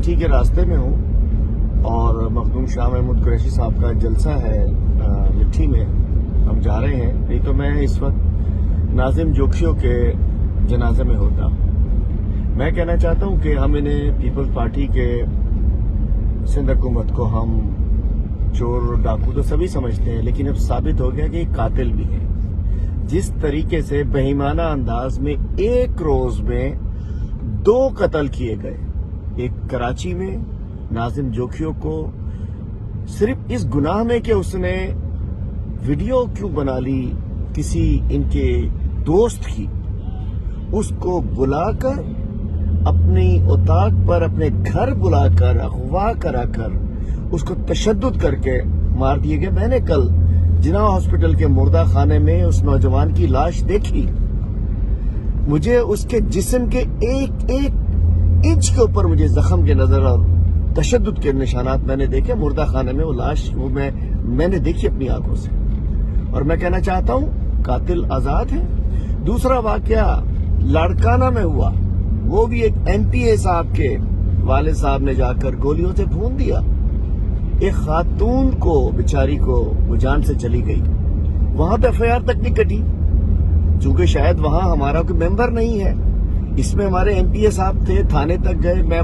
مٹھی کے راستے میں ہوں اور مخدوم شاہ محمود قریشی صاحب کا جلسہ ہے مٹھی میں، ہم جا رہے ہیں، نہیں تو میں اس وقت ناظم جوکھیوں کے جنازے میں ہوتا۔ میں کہنا چاہتا ہوں کہ ہم انہیں پیپلز پارٹی کے سندھ حکومت کو ہم چور ڈاکو تو سبھی سمجھتے ہیں، لیکن اب ثابت ہو گیا کہ یہ قاتل بھی ہے۔ جس طریقے سے بہیمانہ انداز میں ایک روز میں 2 قتل کیے گئے، ایک کراچی میں ناظم جوکھیوں کو صرف اس گناہ میں کہ اس نے ویڈیو کیوں بنا لی کسی ان کے دوست کی، اس کو بلا کر اپنی اتاق پر اپنے گھر بلا کر اغوا کرا کر اس کو تشدد کر کے مار دیے گئے۔ میں نے کل جناح ہاسپٹل کے مردہ خانے میں اس نوجوان کی لاش دیکھی، مجھے اس کے جسم کے ایک ایک انچ کے اوپر مجھے زخم کے نظر اور تشدد کے نشانات میں نے دیکھے مردہ خانے میں۔ وہ لاش میں نے دیکھی اپنی آنکھوں سے، اور میں کہنا چاہتا ہوں قاتل آزاد ہے۔ دوسرا واقعہ لاڑکانہ میں ہوا، وہ بھی ایک ایم پی اے صاحب کے والد صاحب نے جا کر گولیوں سے بھون دیا ایک خاتون کو، بیچاری کو، وہ جان سے چلی گئی۔ وہاں پہ ایف آئی آر تک نہیں کٹی، چونکہ شاید وہاں ہمارا کوئی ممبر نہیں ہے۔ اس میں ہمارے ایم پی اے صاحب تھے، تھانے تک گئے، میں